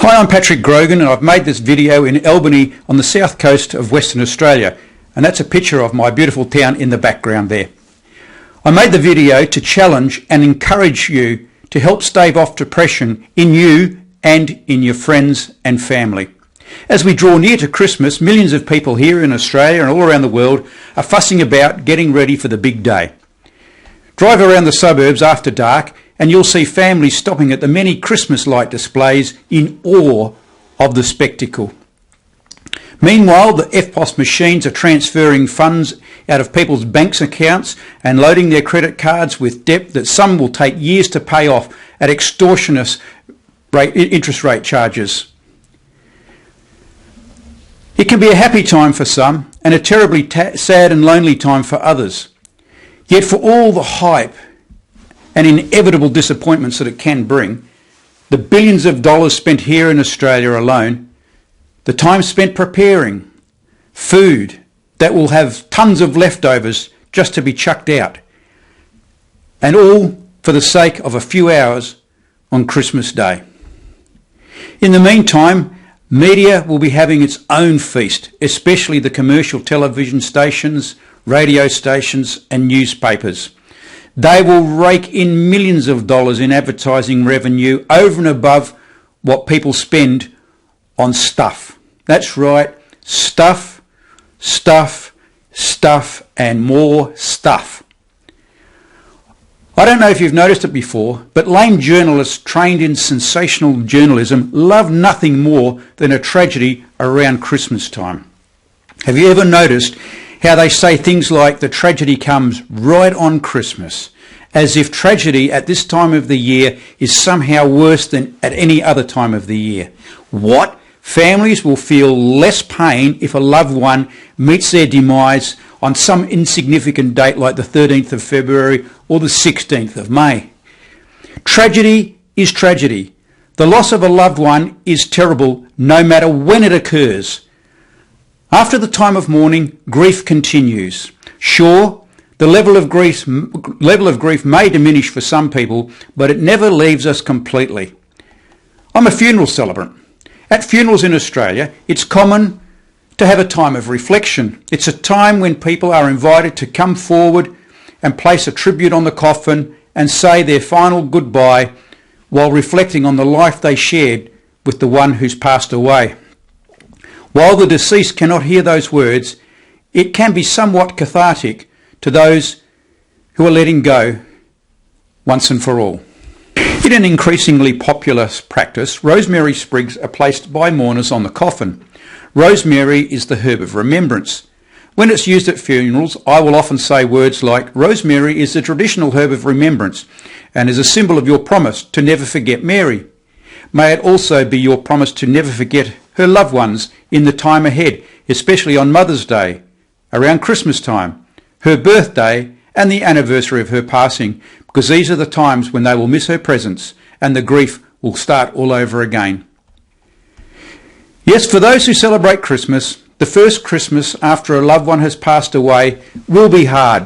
Hi, I'm Patrick Grogan and I've made this video in Albany on the south coast of Western Australia, and that's a picture of my beautiful town in the background there. I made the video to challenge and encourage you to help stave off depression in you and in your friends and family. As we draw near to Christmas, millions of people here in Australia and all around the world are fussing about getting ready for the big day. Drive around the suburbs after dark and you'll see families stopping at the many Christmas light displays in awe of the spectacle. Meanwhile, the EFTPOS machines are transferring funds out of people's bank accounts and loading their credit cards with debt that some will take years to pay off at extortionate interest rate charges. It can be a happy time for some and a terribly sad and lonely time for others. Yet for all the hype and inevitable disappointments that it can bring, the billions of dollars spent here in Australia alone, the time spent preparing food that will have tons of leftovers just to be chucked out, and all for the sake of a few hours on Christmas Day. In the meantime, media will be having its own feast, especially the commercial television stations, radio stations and newspapers. They will rake in millions of dollars in advertising revenue over and above what people spend on stuff. That's right, stuff, stuff, stuff and more stuff. I don't know if you've noticed it before, but lame journalists trained in sensational journalism love nothing more than a tragedy around Christmas time. Have you ever noticed how they say things like the tragedy comes right on Christmas, as if tragedy at this time of the year is somehow worse than at any other time of the year? What? Families will feel less pain if a loved one meets their demise on some insignificant date like the 13th of February or the 16th of May. Tragedy is tragedy. The loss of a loved one is terrible no matter when it occurs. After the time of mourning, grief continues. Sure, the level of grief may diminish for some people, but it never leaves us completely. I'm a funeral celebrant. At funerals in Australia, it's common to have a time of reflection. It's a time when people are invited to come forward and place a tribute on the coffin and say their final goodbye while reflecting on the life they shared with the one who's passed away. While the deceased cannot hear those words, it can be somewhat cathartic to those who are letting go once and for all. In an increasingly popular practice, rosemary sprigs are placed by mourners on the coffin. Rosemary is the herb of remembrance. When it's used at funerals, I will often say words like, rosemary is the traditional herb of remembrance and is a symbol of your promise to never forget Mary. May it also be your promise to never forget her loved ones in the time ahead, especially on Mother's Day, around Christmas time, her birthday and the anniversary of her passing, because these are the times when they will miss her presence and the grief will start all over again. Yes, for those who celebrate Christmas, the first Christmas after a loved one has passed away will be hard,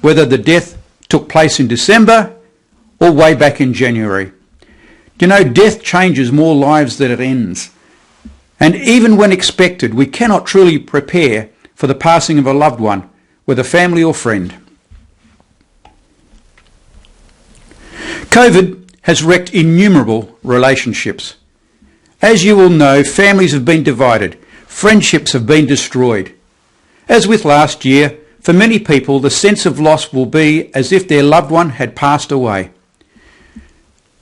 whether the death took place in December or way back in January. You know, death changes more lives than it ends. And even when expected, we cannot truly prepare for the passing of a loved one, whether family or friend. COVID has wrecked innumerable relationships. As you will know, families have been divided, friendships have been destroyed. As with last year, for many people, the sense of loss will be as if their loved one had passed away.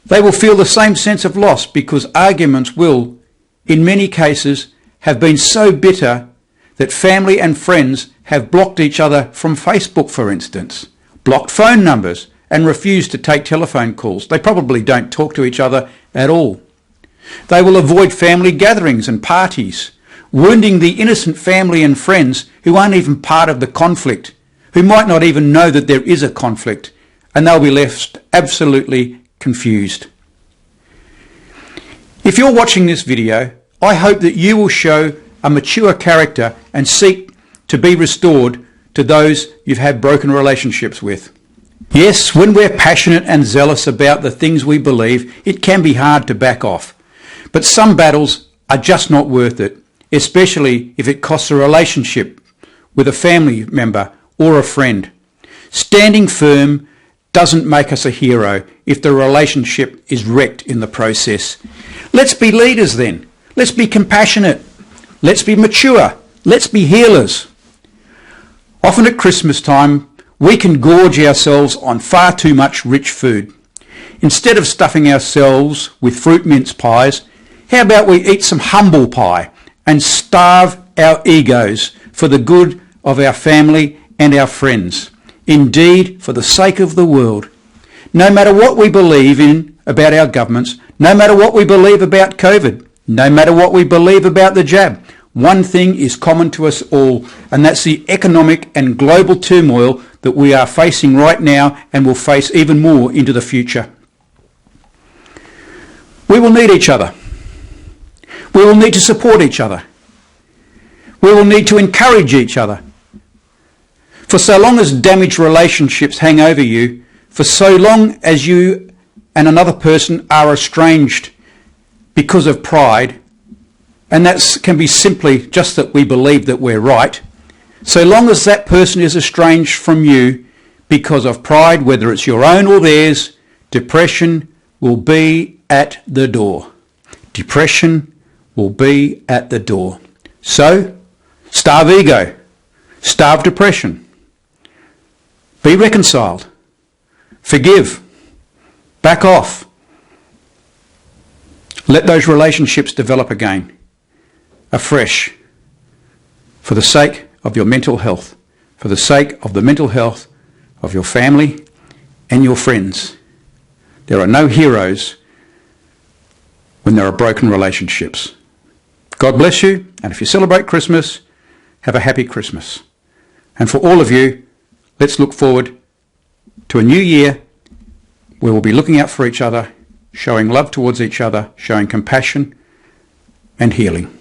They will feel the same sense of loss because arguments will, in many cases, have been so bitter that family and friends have blocked each other from Facebook, for instance, blocked phone numbers and refused to take telephone calls. They probably don't talk to each other at all. They will avoid family gatherings and parties, wounding the innocent family and friends who aren't even part of the conflict, who might not even know that there is a conflict, and they'll be left absolutely confused. If you're watching this video, I hope that you will show a mature character and seek to be restored to those you've had broken relationships with. Yes, when we're passionate and zealous about the things we believe, it can be hard to back off. But some battles are just not worth it, especially if it costs a relationship with a family member or a friend. Standing firm doesn't make us a hero if the relationship is wrecked in the process. Let's be leaders then. Let's be compassionate. Let's be mature. Let's be healers. Often at Christmas time, we can gorge ourselves on far too much rich food. Instead of stuffing ourselves with fruit mince pies, how about we eat some humble pie and starve our egos for the good of our family and our friends. Indeed, for the sake of the world. No matter what we believe in about our governments, no matter what we believe about COVID, no matter what we believe about the jab, one thing is common to us all, and that's the economic and global turmoil that we are facing right now and will face even more into the future. We will need each other. We will need to support each other. We will need to encourage each other. For so long as damaged relationships hang over you, for so long as you and another person are estranged because of pride, and that can be simply just that we believe that we're right, so long as that person is estranged from you because of pride, whether it's your own or theirs, depression will be at the door. Depression will be at the door. So, starve ego, starve depression. Be reconciled. Forgive. Back off. Let those relationships develop again, afresh, for the sake of your mental health, for the sake of the mental health of your family and your friends. There are no heroes when there are broken relationships. God bless you, and if you celebrate Christmas, have a happy Christmas. And for all of you, let's look forward to a new year where we'll be looking out for each other, showing love towards each other, showing compassion and healing.